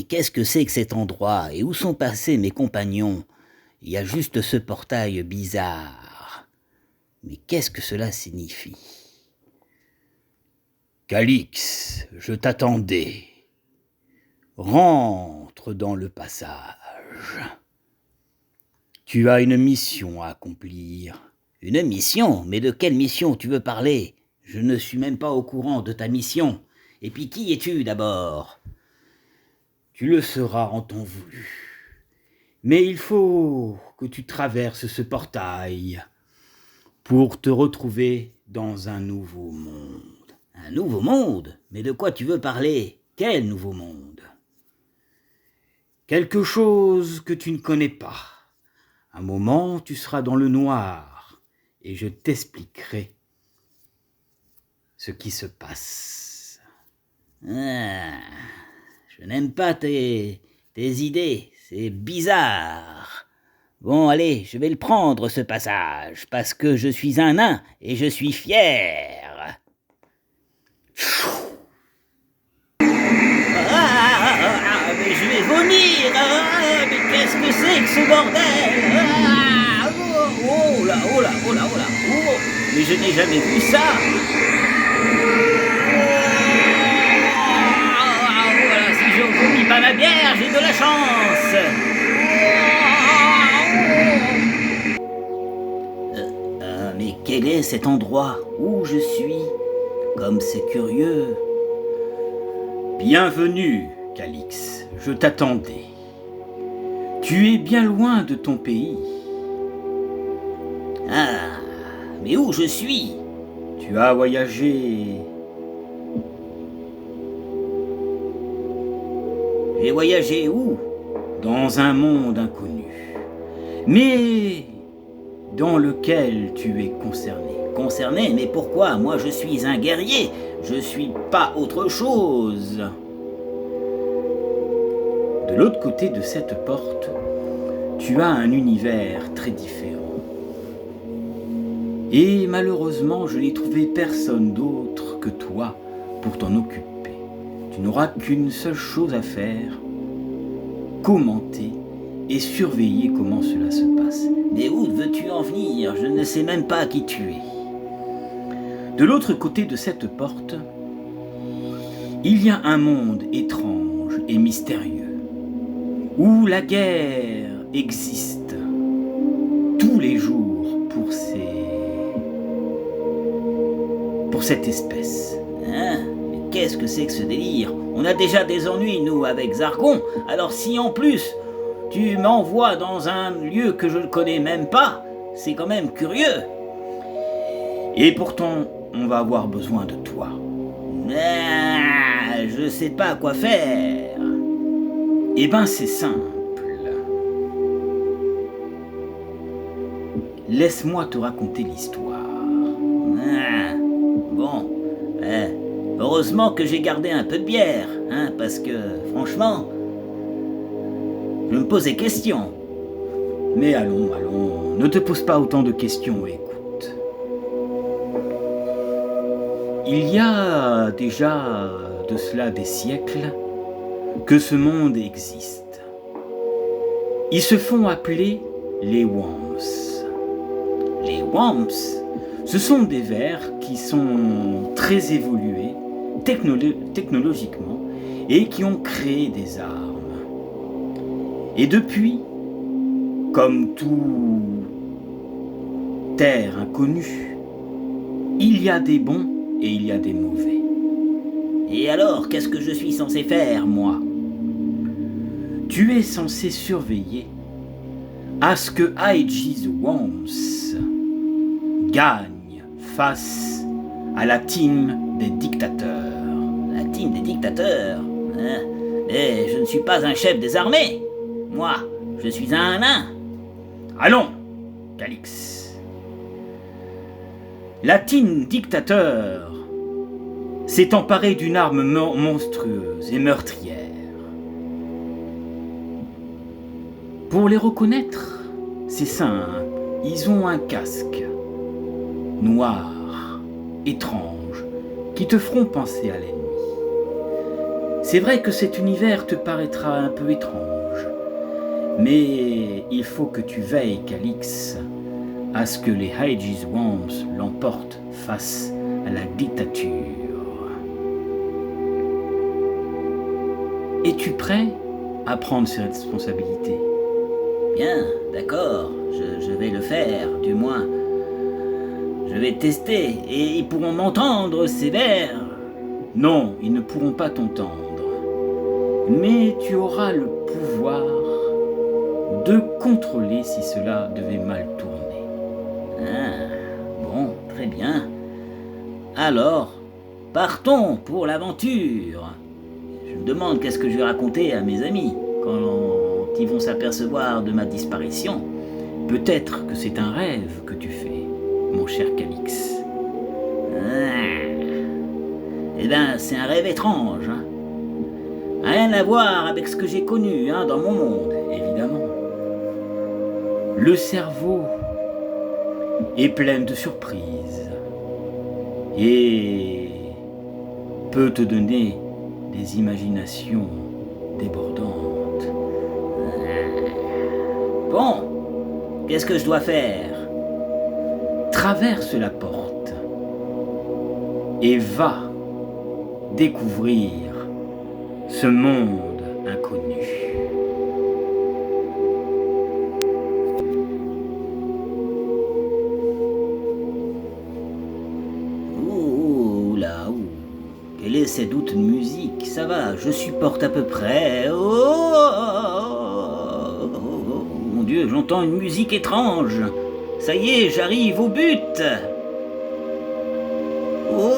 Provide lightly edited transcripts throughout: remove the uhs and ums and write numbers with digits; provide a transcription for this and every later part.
qu'est-ce que c'est que cet endroit? Et où sont passés mes compagnons? Il y a juste ce portail bizarre. Mais qu'est-ce que cela signifie? Calix, je t'attendais. Rentre dans le passage. Tu as une mission à accomplir. Une mission? Mais de quelle mission tu veux parler? Je ne suis même pas au courant de ta mission. Et puis qui es-tu d'abord? Tu le seras en temps voulu. Mais il faut que tu traverses ce portail pour te retrouver dans un nouveau monde. Un nouveau monde? Mais de quoi tu veux parler? Quel nouveau monde? Quelque chose que tu ne connais pas. Un moment, tu seras dans le noir et je t'expliquerai ce qui se passe. Ah, je n'aime pas tes idées, c'est bizarre. Bon, allez, je vais le prendre, ce passage, parce que je suis un nain et je suis fier. Mais je vais vomir. Mais qu'est-ce que c'est que ce bordel? Oh là, oh là, oh là, oh là. Oh, mais je n'ai jamais vu ça. Voilà, si je vomis pas ma bière, j'ai de la chance. Mais quel est cet endroit où je suis? Comme c'est curieux. Bienvenue, Calix, je t'attendais. Tu es bien loin de ton pays. Ah, mais où je suis? Tu as voyagé. J'ai voyagé où? Dans un monde inconnu. Mais dans lequel tu es concerné. Concerné? Mais pourquoi? Moi je suis un guerrier. Je suis pas autre chose. De l'autre côté de cette porte, tu as un univers très différent. Et malheureusement, je n'ai trouvé personne d'autre que toi pour t'en occuper. Tu n'auras qu'une seule chose à faire, commenter et surveiller comment cela se passe. Mais où veux-tu en venir? Je ne sais même pas qui tu es. De l'autre côté de cette porte, il y a un monde étrange et mystérieux, où la guerre existe tous les jours pour cette espèce. Hein? Mais qu'est-ce que c'est que ce délire? On a déjà des ennuis, nous, avec Zargon, alors si en plus tu m'envoies dans un lieu que je ne connais même pas, c'est quand même curieux. Et pourtant, on va avoir besoin de toi. Ah, je sais pas quoi faire. Eh ben, c'est simple. Laisse-moi te raconter l'histoire. Ah, bon. Heureusement que j'ai gardé un peu de bière, hein, parce que, franchement, je me posais question. Mais allons, ne te pose pas autant de questions, écoute. Il y a déjà de cela des siècles que ce monde existe. Ils se font appeler les Wamps. Les Wamps, ce sont des vers qui sont très évolués technologiquement et qui ont créé des armes. Et depuis, comme tout terre inconnue, il y a des bons et il y a des mauvais. Et alors, qu'est-ce que je suis censé faire, moi? Tu es censé surveiller à ce que IG the Worms gagne face à la team des dictateurs. La team des dictateurs? Hein? Mais je ne suis pas un chef des armées. Moi, je suis un nain. Allons, Calix. La team dictateur s'est emparée d'une arme monstrueuse et meurtrière. Pour les reconnaître, c'est simple. Ils ont un casque noir, étrange, qui te feront penser à l'ennemi. C'est vrai que cet univers te paraîtra un peu étrange, mais il faut que tu veilles, Calix, à ce que les Aegis Worms l'emportent face à la dictature. Es-tu prêt à prendre ces responsabilités? Bien, d'accord, je vais le faire, du moins. Je vais tester, et ils pourront m'entendre, ces vers. Non, ils ne pourront pas t'entendre. Mais tu auras le pouvoir de contrôler si cela devait mal tourner. Ah, bon, très bien. Alors, partons pour l'aventure. Je me demande qu'est-ce que je vais raconter à mes amis quand ils vont s'apercevoir de ma disparition. Peut-être que c'est un rêve que tu fais, mon cher Calix. Eh bien, c'est un rêve étrange. Hein. Rien à voir avec ce que j'ai connu dans mon monde, évidemment. Le cerveau est plein de surprises et peut te donner des imaginations débordantes. Bon, qu'est-ce que je dois faire? Traverse la porte et va découvrir ce monde inconnu. Ouh là, ouh. Quelle est cette douce musique? Ça va, je supporte à peu près. Mon Dieu, j'entends une musique étrange. Ça y est, j'arrive au but. Oh!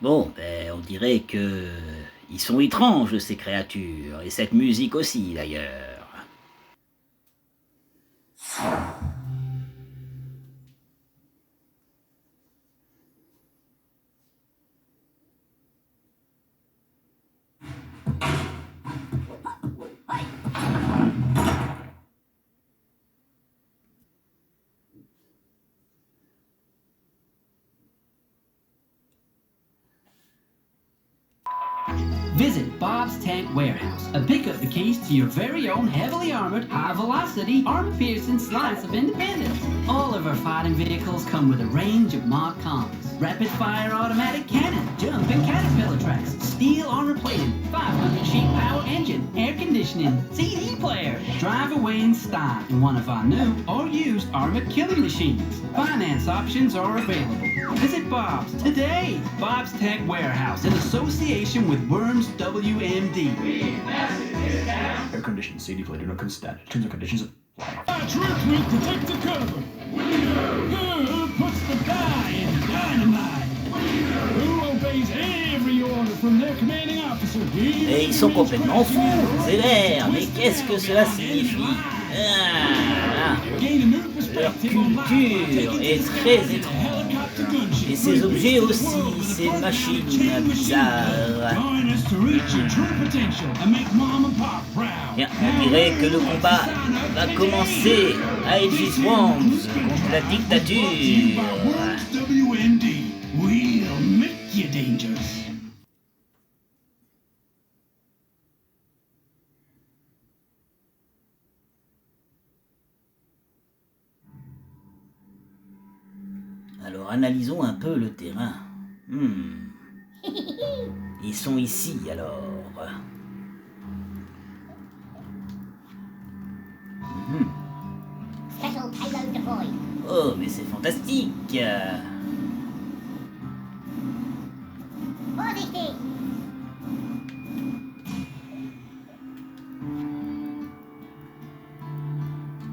Bon, on dirait que ils sont étranges ces créatures, et cette musique aussi d'ailleurs. Visit Bob's Tank Warehouse and pick up the keys to your very own heavily armored, high-velocity, armor-piercing slice of independence. All of our fighting vehicles come with a range of mod cons. Rapid-fire automatic cannon, jump and caterpillar tracks, steel armor plating, 500 sheet power engine, air conditioning, CD player. Drive away in style in one of our new or used armored killing machines. Finance options are available. Visit Bob's today. Bob's Tank Warehouse in association with Worms WMD. Air conditioned CD player no standard. Terms and conditions apply. Truth will protect the cover. Who puts the die in dynamite? Who obeys every order from their commanding officer? Et ils sont complètement fous, c'est l'air, mais qu'est-ce que cela signifie? Ah, Gain a new leur perspective on life by culture taking est this très crazy étrange. helicopter gunship. Et ces objets aussi, ces machines bizarres. Join us to reach your true potential and make mom and pop proud. Bien, on dirait que le combat va commencer à Edgy Swamps contre la dictature. WMD, we'll make you dangerous. Alors analysons un peu le terrain. Ils sont ici alors. Special payload deployed. Oh, mais c'est fantastique. Vorsichtig!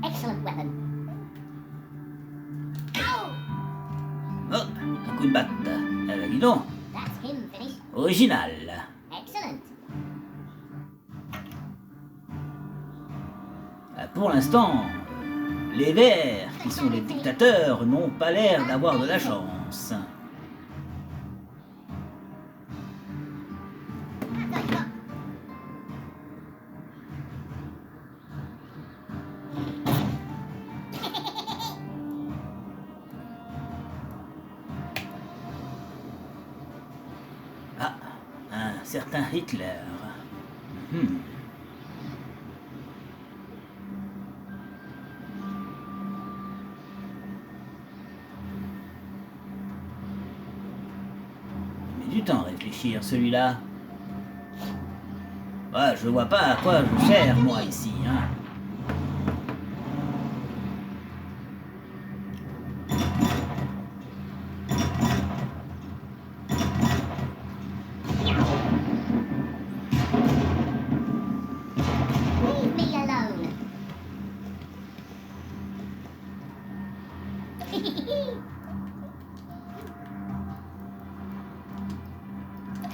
Excellent weapon. Ow! Oh, un coup de batte. Dis donc, That's him finished. original. Excellent. Pour l'instant, les Verts, qui sont les dictateurs, n'ont pas l'air d'avoir de la chance. Ah, un certain Hitler. Il met du temps à réfléchir, celui-là. Ouais, je vois pas à quoi je sers, moi, ici, hein. Leave me alone.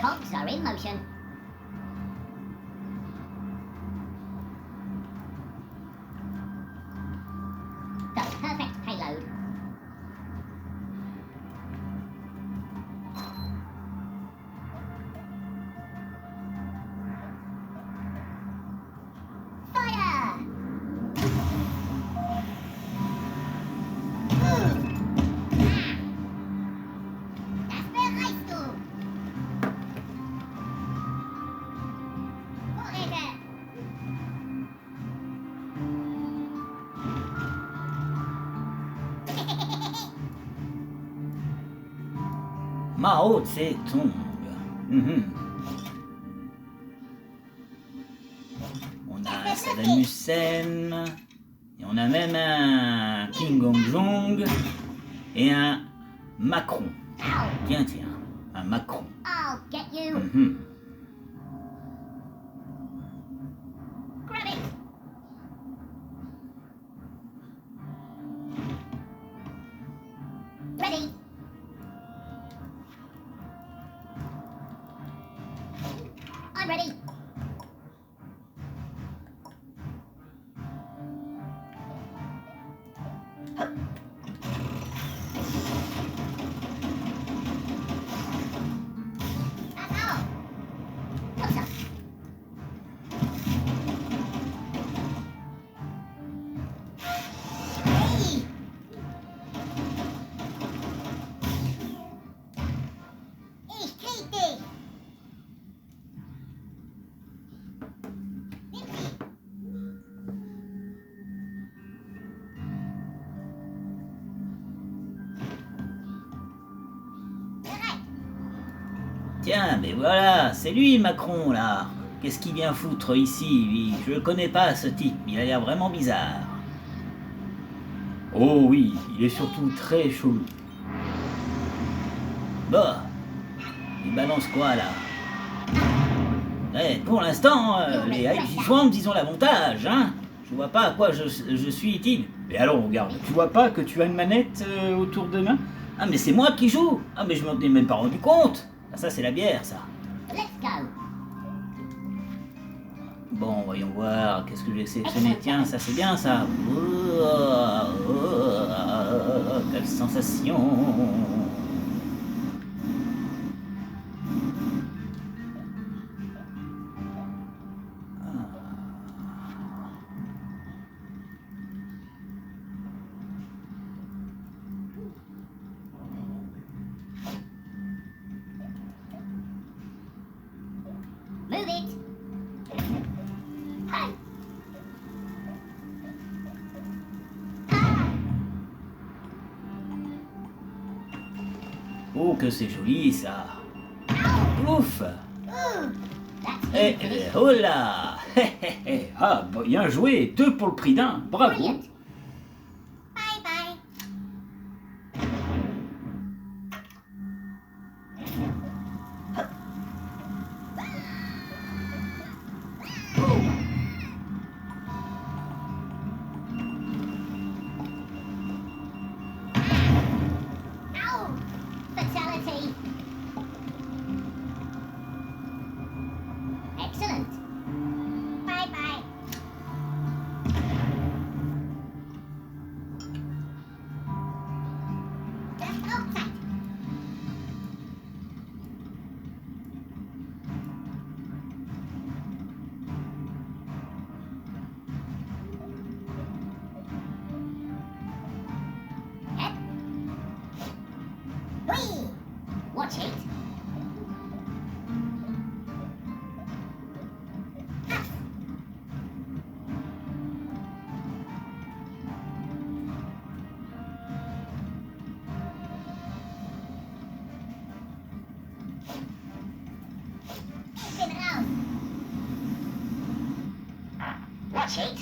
Cogs are in motion. The perfect payload. Fire! Das bereitst du! Vorräte! Mao Tse-tung. On a Saddam Hussein, et on a même un Kim Jong-jong et un Macron. Ow! Tiens, un Macron. I'll get you! Grab it! Ready! I'm ready! That's all! Closer! Hey! Ich krieg dich! Nimm sie! Bereit! Tiens, mais voilà, c'est lui Macron là. Qu'est-ce qu'il vient foutre ici, lui? Je le connais pas ce type, il a l'air vraiment bizarre. Oh oui, il est surtout très chelou. Bon, il balance quoi là? Pour l'instant, les Ivy Swamps, ils ont l'avantage, hein. Je vois pas à quoi je suis utile. Mais alors, regarde, tu vois pas que tu as une manette autour de main? Ah, mais c'est moi qui joue. Ah, mais je m'en ai même pas rendu compte. Ah, ça, c'est la bière, ça. Let's go! Bon, voyons voir, qu'est-ce que j'ai sélectionné? Tiens, ça c'est bien ça. Quelle sensation. Move it. Hey. Oh, que c'est joli ça. Ouf. Ooh, that's Eh, him finished. oh là. Ah, bien joué, 2 pour le prix d'un. Bravo. Brilliant. Bye bye. Ow! Fatality. Excellent. Bye bye. Just hold tight. Head. Whee! Watch it. Ah. Spin it out. Watch it.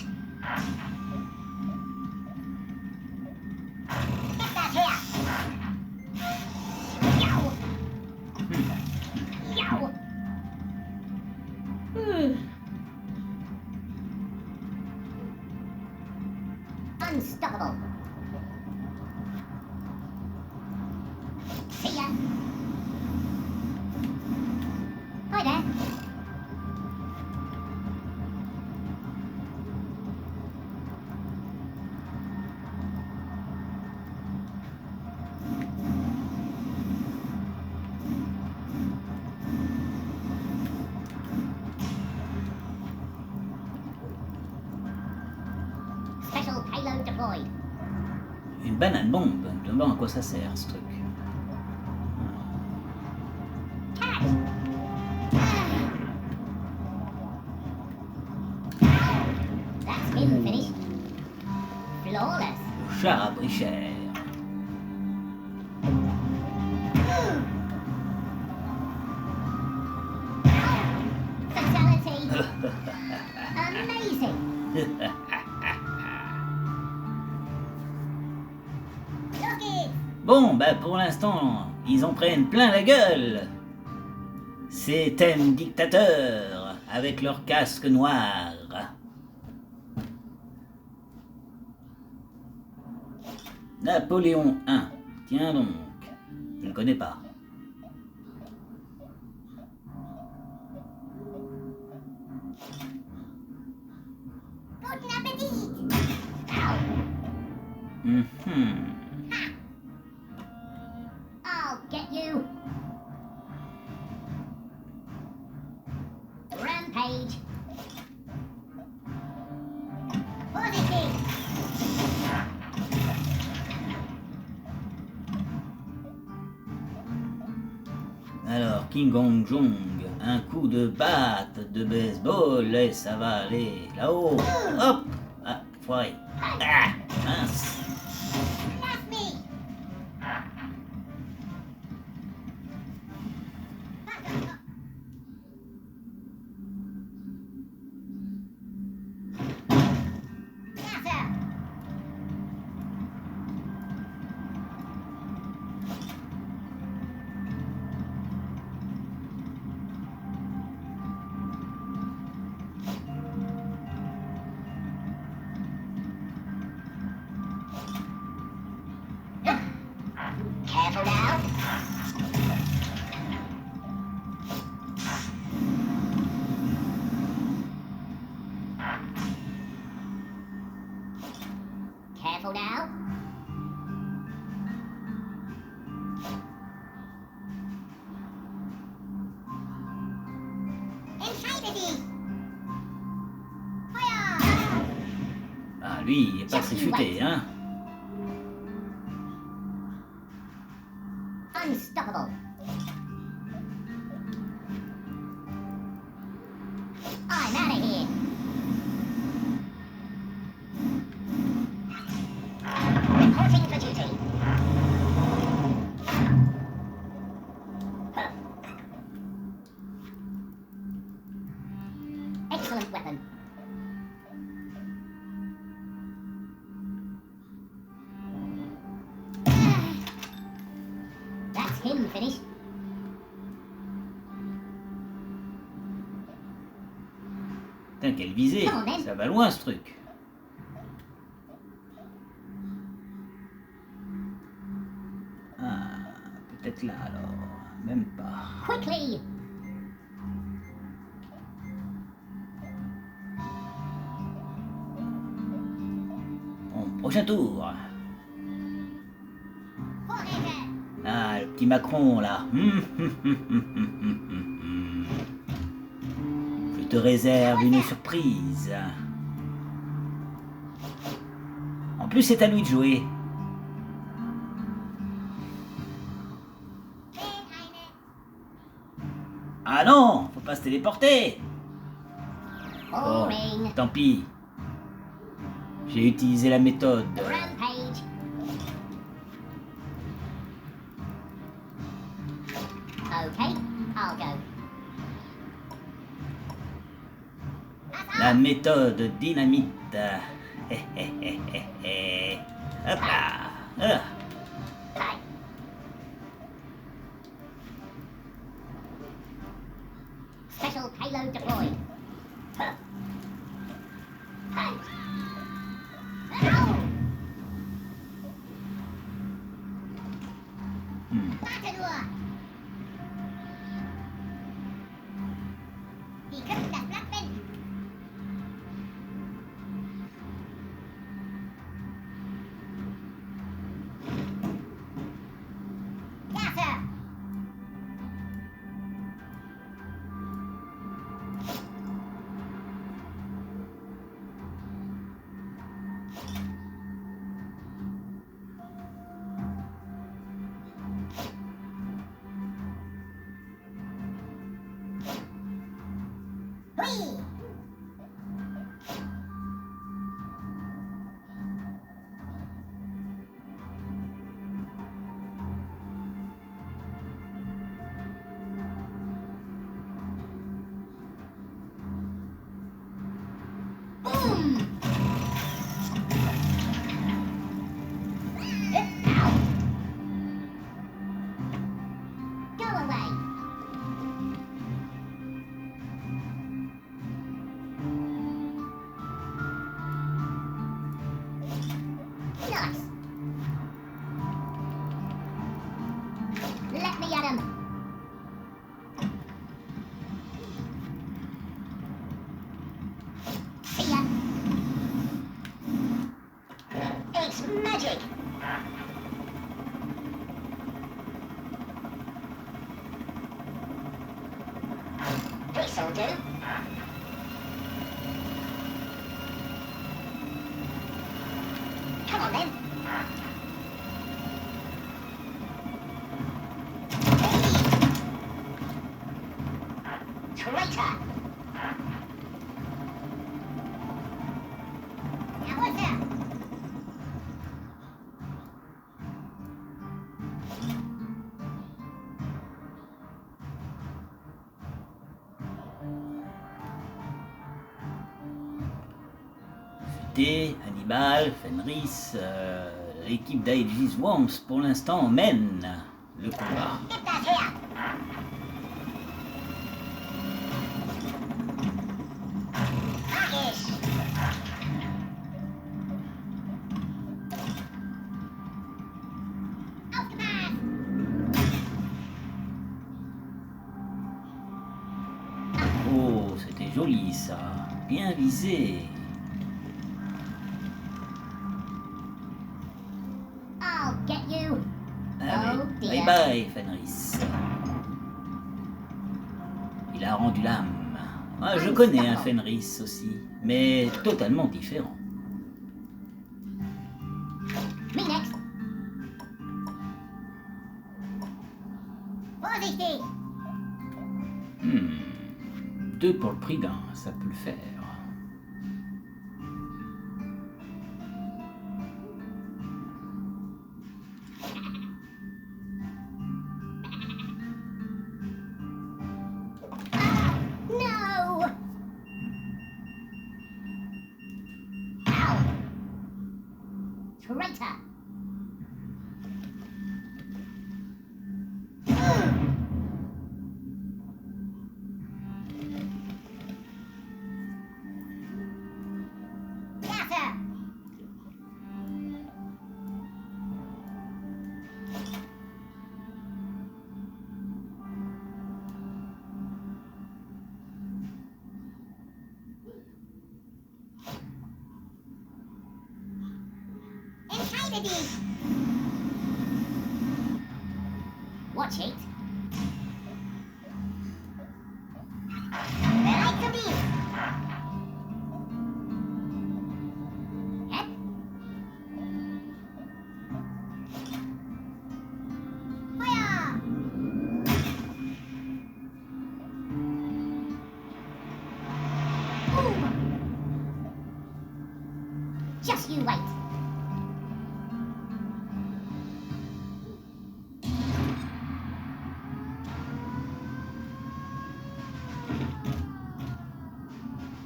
Get that here. Yow. Yow. Unstoppable. See ya. Hi there. Special payload deployed. Une banane bombe. Je me demande à quoi ça sert ce truc. Cat. That's him finished. Flawless. Le char à prix cher. Fatality. Amazing. Look it. Bon, bah pour l'instant, ils en prennent plein la gueule. Ces thèmes dictateurs avec leur casque noir. Napoléon I. Tiens donc, je ne connais pas. Guten Appetit. Ow. Mhm. I'll get you. Rampage. Positive. Alors, King Gong Jong, un coup de batte de baseball et ça va aller là-haut. Hop! Ah, foiré. Ah, mince. Left me. Yes, sir. Careful now. Insanity! Fire! Ah, lui, il est pas très futé, hein. Unstoppable. I'm out of here. Reporting for duty. Huh. Excellent weapon. That's him finished. Putain, quelle visée. Ça va loin, ce truc. Ah, peut-être là, alors. Même pas. Quickly! Bon, prochain tour. Forehead! Ah, le petit Macron, là. Je te réserve une surprise. En plus, c'est à lui de jouer. Ah non, faut pas se téléporter. Bon, Boring. tant pis. J'ai utilisé la méthode. Rampage. Okay, I'll go. La méthode dynamite. Hop là. Ah. Hi. Special payload deployed. Huh. Hi. Ow! Matador! Die Kraft das Blatt wenden. Ja, Sir. Whee! Boom! Ow! Go away! Nice! Let me at him! See ya! It's magic! This'll do. Come on then. Traitor! Now what's that? Futé, Hannibal, Fenris, l'équipe d'Aegis Worms pour l'instant mène le combat. Get that here! Hawkish! Auf Gemacht! Oh, c'était joli ça. Bien visé. bye, Fenris. Il a rendu l'âme. Ah, je connais un Fenris aussi, mais totalement différent. Me next. Vorsichtig! 2 pour le prix d'un, ça peut le faire. No! Ow! Traitor! Scatter! Entscheidet! Watch it. Bereit zum Dienst. Hep. Feuer! Just you wait.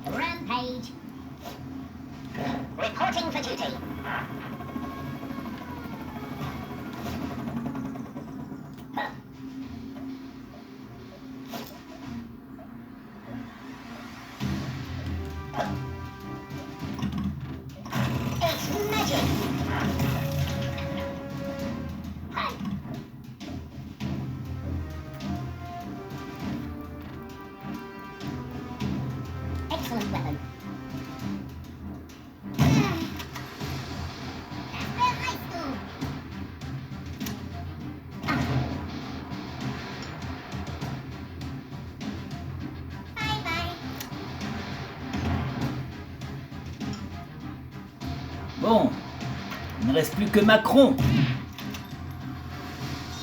Rampage. Reporting for duty. It's magic. Hi. Excellent weapon. Bon, il ne reste plus que Macron.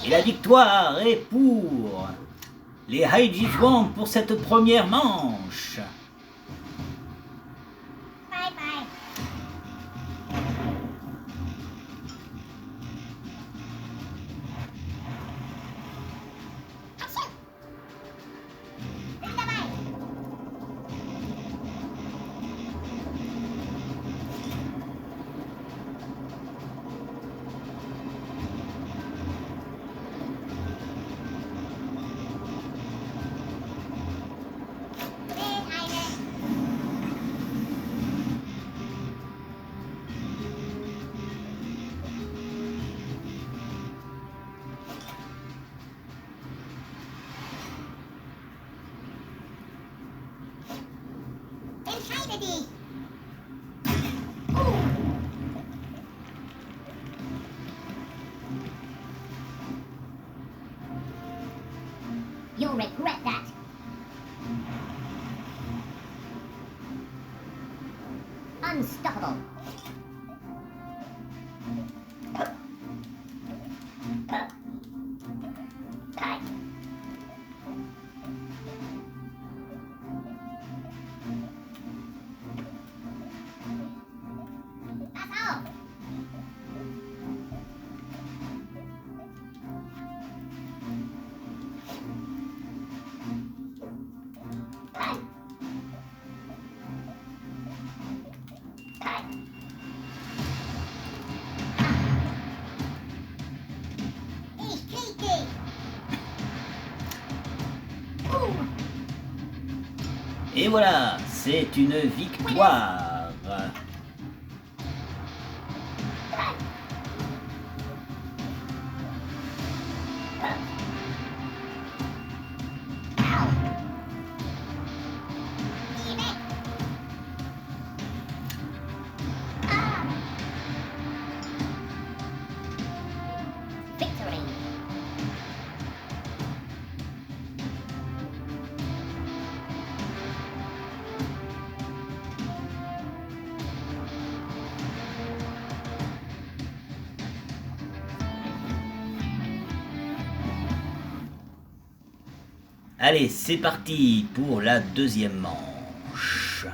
Et la victoire est pour les High Swamp pour cette première manche. Bye bye. Achoo! Bin dabei. Bin eine. Entscheide dich! You'll regret that. Unstoppable. Bye. Pass auf! Bye. Bye. Ich krieg dich! Et voilà, c'est une victoire. Victory! Allez, c'est parti pour la deuxième manche.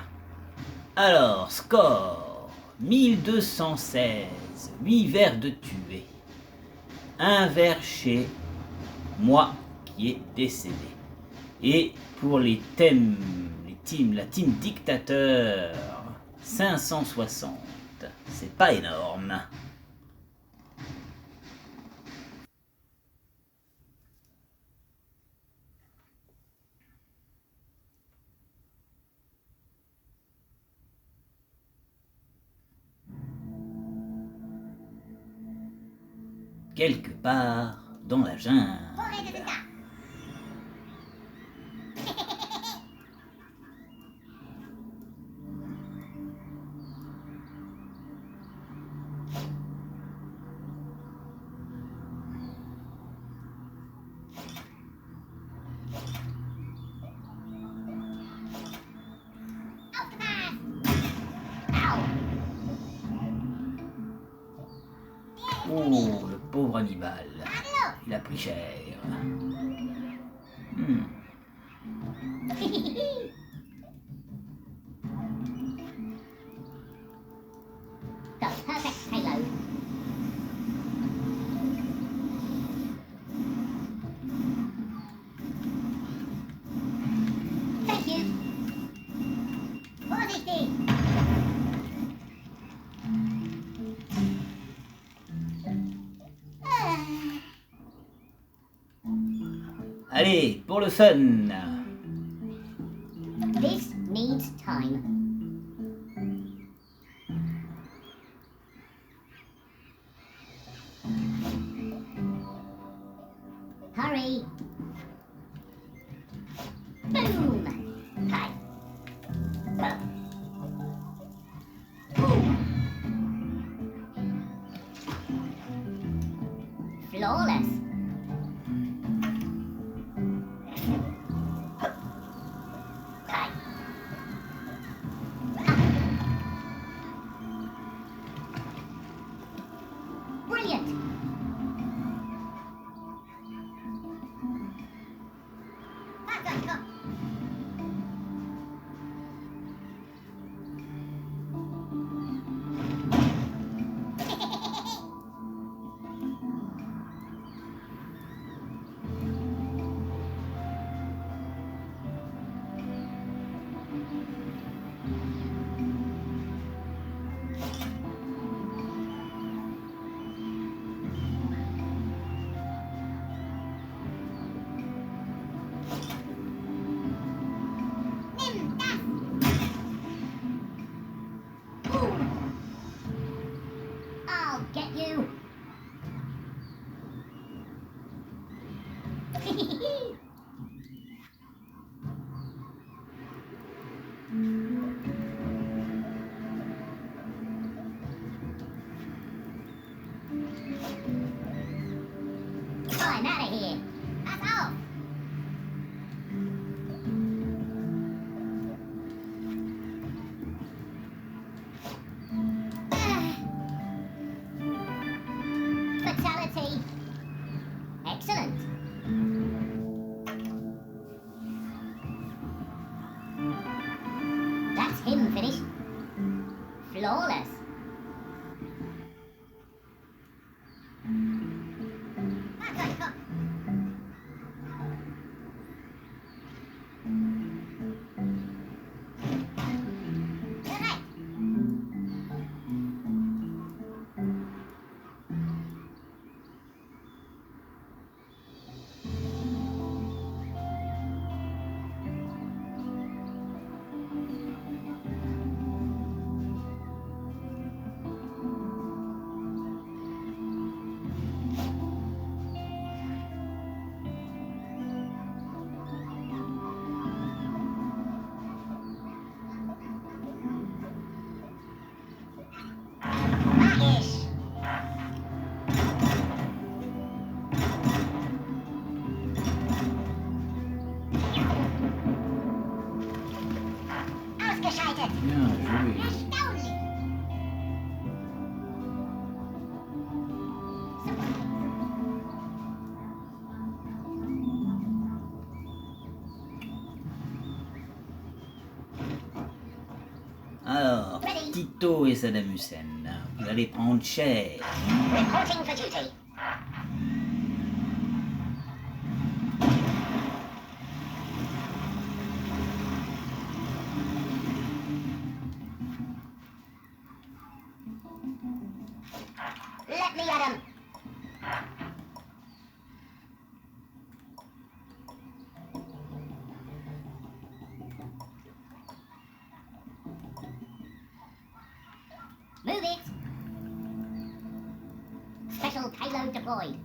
Alors, score 1216, 8 vers de tués. Un vers chez moi qui est décédé. Et pour les thèmes, la team dictateur, 560. C'est pas énorme. Quelque part dans la jungle. Forêt de Zeta. Octopus. Ow. Oh, le pauvre Hannibal. Allô. Il a pris cher. The perfect payload. Thank you. Vorsichtig. Allez, pour le fun. This needs time. Hurry. Boom. Hi. Flawless. Hi. Brilliant. I'll get you. I'm out of here. That's all. Fatality. Excellent. That's him finished. Flawless. You're right. Tito et Saddam Hussein. Vous allez prendre cher. Reporting for duty. Let me at 'em. Move it. Special payload deployed.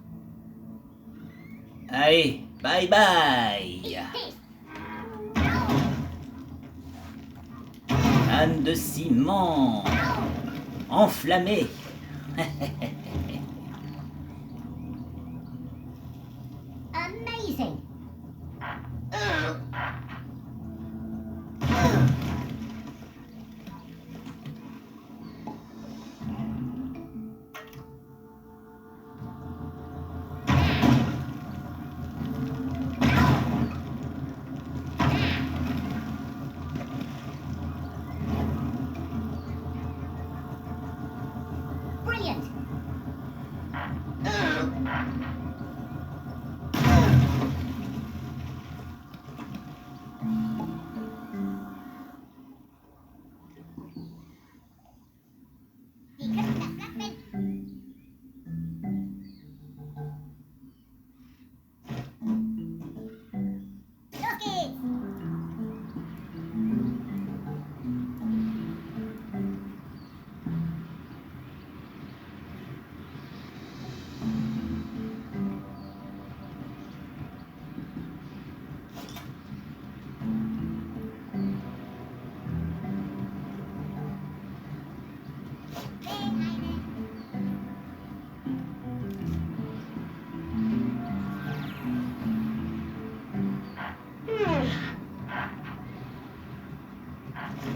Allez, bye bye. This. Âne de ciment. Enflammé. Amazing. Brilliant.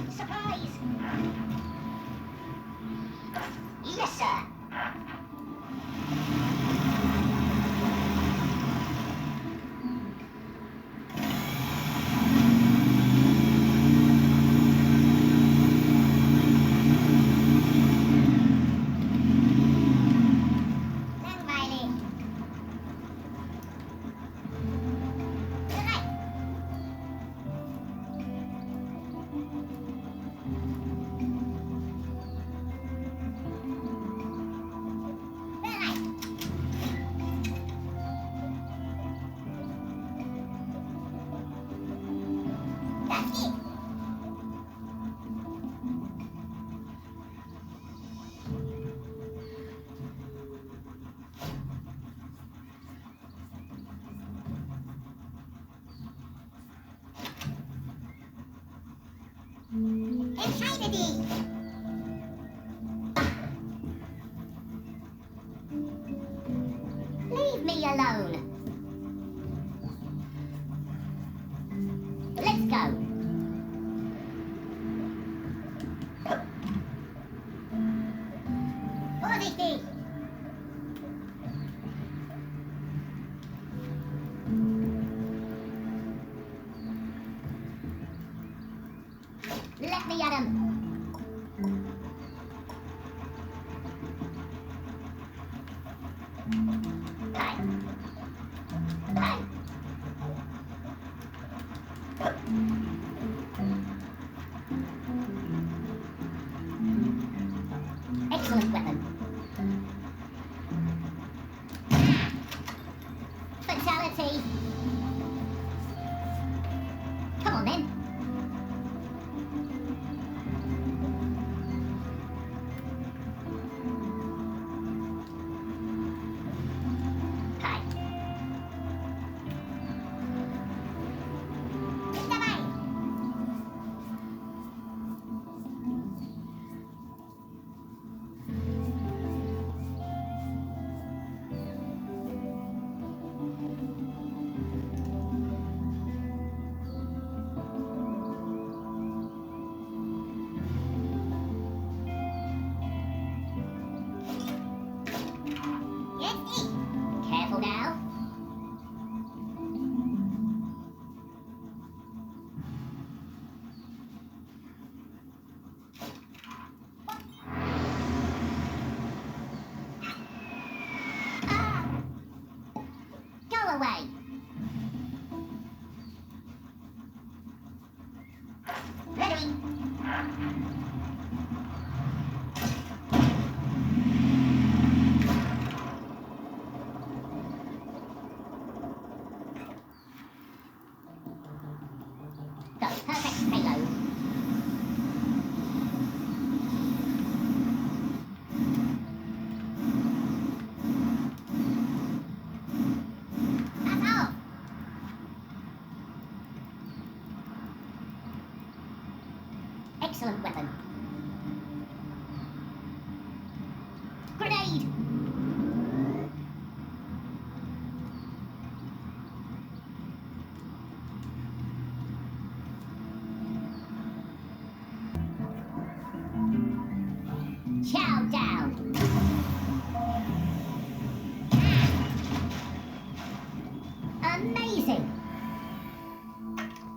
Surprise! Yes, sir. Langweilig. Bereit. Bereit. Das geht. Entscheide dich! Leave me alone. Let's go. Vorsichtig! Let me at 'em. Right. Right. Excellent weapon. Fatality. Come on then. Right. Давай. away. Ready. The perfect payload. That's all. Excellent weapon. Grenade! Chow down!